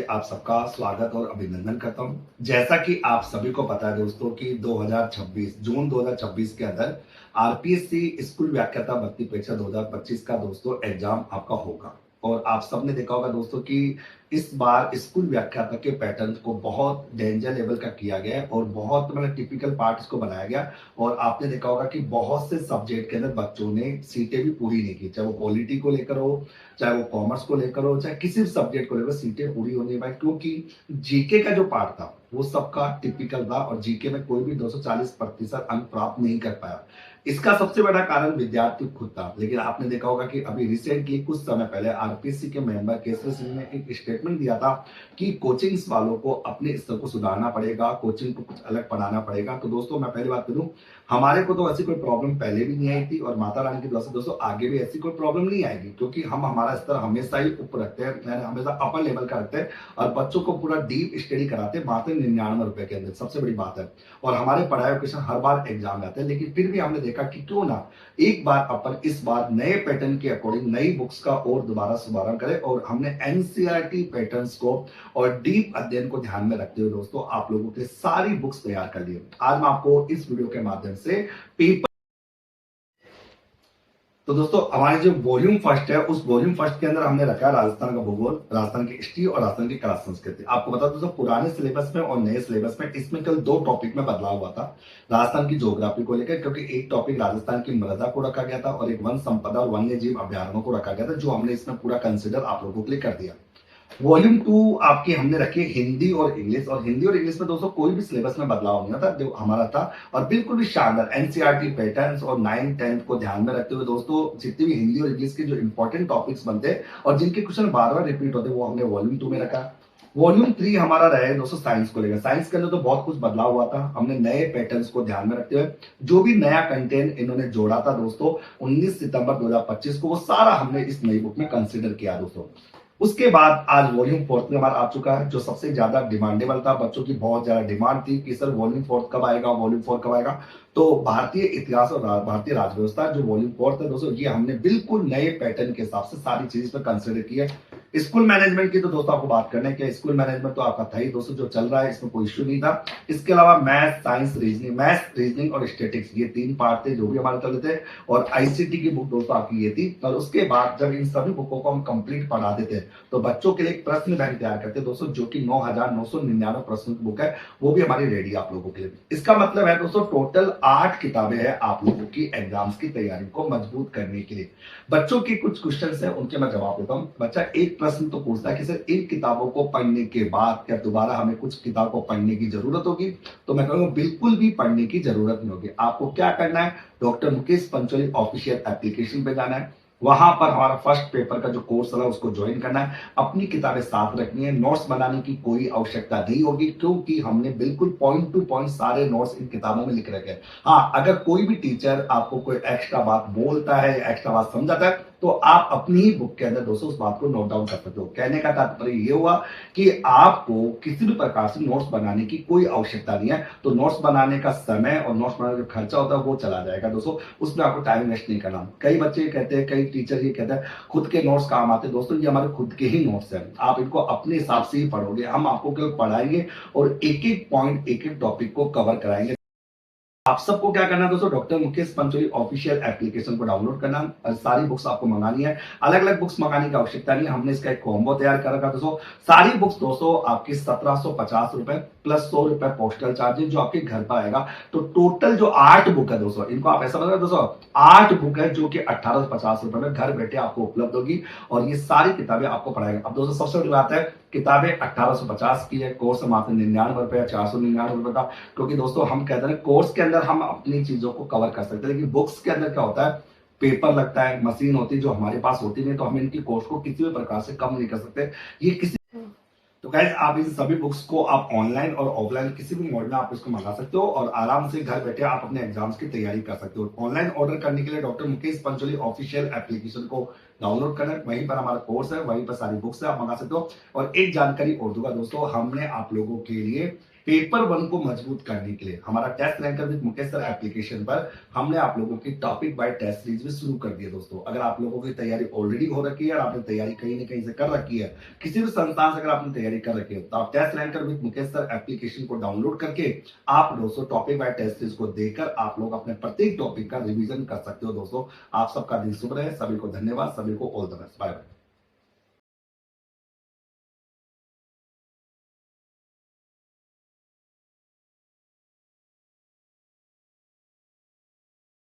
आप सबका स्वागत और अभिनंदन करता हूं। जैसा कि आप सभी को पता है दोस्तों कि 2026 जून 2026 के अंदर आरपीएससी स्कूल व्याख्याता भर्ती परीक्षा 2025 का दोस्तों एग्जाम आपका होगा। और आप सबने देखा होगा दोस्तों कि इस बार स्कूल व्याख्याता के पैटर्न को बहुत डेंजर लेवल का किया गया है और बहुत मतलब टिपिकल पार्ट इसको बनाया गया। और आपने देखा होगा कि बहुत से सब्जेक्ट के अंदर बच्चों ने सीटें भी पूरी नहीं की, चाहे वो पॉलिटी को लेकर हो, चाहे वो कॉमर्स को लेकर हो, चाहे किसी भी सब्जेक्ट को लेकर सीटें पूरी होने पाई, क्योंकि जीके का जो पार्ट था वो सबका टिपिकल था और जीके में कोई भी 240% अंक प्राप्त नहीं कर पाया। इसका सबसे बड़ा कारण विद्यार्थी खुद था। लेकिन आपने देखा होगा कि अभी रिसेंटली कुछ समय पहले आरपीएससी के मेंबर केसरी सिंह ने एक स्टेटमेंट दिया था कि कोचिंग्स वालों को अपने स्तर को सुधारना पड़ेगा, कोचिंग को कुछ अलग पढ़ाना पड़ेगा। तो दोस्तों मैं पहली बात करूं, हमारे को तो ऐसी कोई प्रॉब्लम पहले भी नहीं आई थी और माता रानी की दुआ से दोस्तों आगे भी ऐसी कोई प्रॉब्लम नहीं आएगी, क्योंकि हम हमारा स्तर हमेशा ही ऊपर रखते हैं, हमेशा अपर लेवल का रखते हैं और बच्चों को पूरा डीप स्टडी कराते हैं मात्र 99 रुपए के अंदर। सबसे बड़ी बात है। और हमारे पढ़ाई क्वेश्चन हर बार एग्जाम आते हैं, लेकिन फिर भी हमने देखा कि क्यों ना एक बार अपन इस बार नए पैटर्न के अकॉर्डिंग नई बुक्स का और दोबारा शुभारंभ करें। और हमने एनसीईआरटी पैटर्न्स को और डीप अध्ययन को ध्यान में रखते हुए दोस्तों आप लोगों के सारी बुक्स तैयार कर लिए। आज मैं आपको इस वीडियो के माध्यम से पेपर तो दोस्तों हमारे जो वॉल्यूम फर्स्ट है उस वॉल्यूम फर्स्ट के अंदर हमने रखा है राजस्थान का भूगोल, राजस्थान की हिस्ट्री और राजस्थान की कला संस्कृति। आपको बता दोस्तों पुराने सिलेबस में और नए सिलेबस में इसमें कल दो टॉपिक में बदलाव हुआ था राजस्थान की ज्योग्राफी को लेकर, क्योंकि एक टॉपिक राजस्थान की मृदा को रखा गया था और एक वन संपदा और वन्य जीव अभ्यारण्यों को रखा गया था, जो हमने इसमें पूरा कंसिडर आप लोगों के लिए कर दिया। वॉल्यूम 2 आपकी हमने रखी है हिंदी और इंग्लिश, और हिंदी और इंग्लिश में दोस्तों कोई भी सिलेबस में बदलाव नहीं था जो हमारा था, और बिल्कुल भी शानदार एनसीईआरटी पैटर्न्स और 9 10 को ध्यान में रखते हुए दोस्तों जितने भी हिंदी और इंग्लिश के जो इंपॉर्टेंट टॉपिक्स बनते हैं और जिनके क्वेश्चन बार बार रिपीट होते हैं वो हमने वॉल्यूम 2 में रखा। वॉल्यूम 3 हमारा रहे दोस्तों साइंस को लेकर। साइंस के अंदर तो बहुत कुछ बदलाव हुआ था, हमने नए पैटर्न्स को ध्यान में रखते हुए जो भी नया कंटेंट इन्होंने जोड़ा था दोस्तों 19 सितंबर 2025 को, वो सारा हमने इस नई बुक में कंसिडर किया दोस्तों। उसके बाद आज वॉल्यूम 4 में हमारा आ चुका है, जो सबसे ज्यादा डिमांडेबल था, बच्चों की बहुत ज्यादा डिमांड थी कि सर वॉल्यूम 4 कब आएगा, वॉल्यूम 4 कब आएगा। तो भारतीय इतिहास और भारतीय राजव्यवस्था जो वॉल्यूम 4 था दोस्तों, ये हमने बिल्कुल नए पैटर्न के हिसाब से सारी चीज पर कंसिडर की है। स्कूल मैनेजमेंट की तो दोस्तों आपको बात करने के, स्कूल मैनेजमेंट तो आपका था ही दोस्तों, जो चल रहा है इसमें कोई इश्यू नहीं था। इसके अलावा मैथ रीजनिंग और स्टेटिक्स, ये 3 पार्ट थे जो भी हमारे चल रहे थे। और आईसीटी की बुक दोस्तों आपकी ये थी। और उसके बाद जब इन सभी बुकों को हम कंप्लीट पढ़ा देते तो बच्चों के लिए एक प्रश्न बैंक तैयार करते दोस्तों, जो कि 9,999 प्रश्न की बुक है, वो भी हमारी रेडी है आप लोगों के लिए। इसका मतलब है दोस्तों टोटल 8 किताबें हैं आप लोगों की एग्जाम्स की तैयारी को मजबूत करने के लिए। बच्चों की कुछ क्वेश्चन है उनके मैं जवाब देता हूँ। बच्चा एक प्रश्न तो पूछता है कि सर इन किताबों को पढ़ने के बाद क्या दोबारा हमें कुछ किताब को पढ़ने की जरूरत होगी? तो मैं कहूंगा बिल्कुल भी पढ़ने की जरूरत नहीं होगी। आपको क्या करना है, doctor Mukesh Pancholi official application पे जाना है, वहां पर हमारा फर्स्ट पेपर का जो कोर्स है उसको ज्वाइन करना है, अपनी किताबें साथ रखनी है, नोट्स बनाने की कोई आवश्यकता नहीं होगी, क्योंकि हमने बिल्कुल पॉइंट टू पॉइंट सारे नोट्स इन किताबों में लिख रखे हैं। हाँ, अगर कोई भी टीचर आपको कोई एक्स्ट्रा बात बोलता है, एक्स्ट्रा बात समझाता है, तो आप अपनी ही बुक के अंदर दोस्तों उस बात को नोट डाउन कर सकते हो। कहने का तात्पर्य ये हुआ कि आपको किसी भी प्रकार से नोट्स बनाने की कोई आवश्यकता नहीं है। तो नोट्स बनाने का समय और नोट्स बनाने का जो खर्चा होता है वो चला जाएगा दोस्तों, उसमें आपको टाइम वेस्ट नहीं करना। कई बच्चे कहते हैं, कई टीचर ये कहते हैं खुद के नोट्स काम आते हैं। दोस्तों ये हमारे खुद के ही नोट्स हैं, आप इनको अपने हिसाब से ही पढ़ोगे, हम आपको केवल पढ़ाएंगे और एक एक पॉइंट एक एक टॉपिक को कवर कराएंगे। आप सबको क्या करना है दोस्तों, doctor Mukesh Pancholi official application को डाउनलोड करना और सारी बुक्स आपको मंगानी है। अलग अलग बुक्स मंगाने की आवश्यकता नहीं है, हमने इसका एक कॉम्बो तैयार कर रखा दोस्तों। सारी बुक्स दोस्तों आपकी 1750 रुपए प्लस 100 रुपए पोस्टल चार्जेस जो आपके घर पर आएगा। तो टोटल जो 8 बुक है दोस्तों, इनको आप ऐसा बताओ दोस्तों 8 बुक है जो कि 1850 रुपए में घर बैठे आपको उपलब्ध होगी और ये सारी किताबें आपको पढ़ाएंगे। अब दोस्तों सबसे बड़ी बात है, किताबें 1850 की है, कोर्स हम आपने 99 रुपए 499 रुपए का, क्योंकि दोस्तों हम कहते हैं कोर्स के अंदर हम अपनी चीजों को कवर कर सकते हैं, लेकिन बुक्स के अंदर क्या होता है, पेपर लगता है, मशीन होती है जो हमारे पास होती नहीं, तो हम इनकी कोर्स को किसी भी प्रकार से कम नहीं कर सकते। ये किसी तो गाइस आप इन सभी बुक्स को आप ऑनलाइन और ऑफलाइन किसी भी मोड में आप इसको मंगा सकते हो और आराम से घर बैठे आप अपने एग्जाम्स की तैयारी कर सकते हो। ऑनलाइन ऑर्डर करने के लिए doctor Mukesh Pancholi official application को डाउनलोड करना है, वहीं पर हमारा कोर्स है, वहीं पर सारी बुक्स है, आप मंगा सकते हो। और एक जानकारी और दूंगा दोस्तों, हमने आप लोगों के लिए पेपर वन को मजबूत करने के लिए हमारा test ranker with Mukesh sir application पर हमने आप लोगों की टॉपिक बाय टेस्ट सीरीज भी शुरू कर दी है दोस्तों। अगर आप लोगों की तैयारी ऑलरेडी हो रखी है और आपने तैयारी कहीं ना कहीं से कर रखी है, किसी भी संस्थान से अगर आपने तैयारी कर रखी है, तो आप test ranker with Mukesh sir application को डाउनलोड करके आप दोस्तों टॉपिक बाय टेस्ट सीरीज को देखकर आप लोग अपने प्रत्येक टॉपिक का रिवीजन कर सकते हो दोस्तों। आप सबका दिन शुभ रहे, सभी को धन्यवाद, सभी को all the best, bye bye.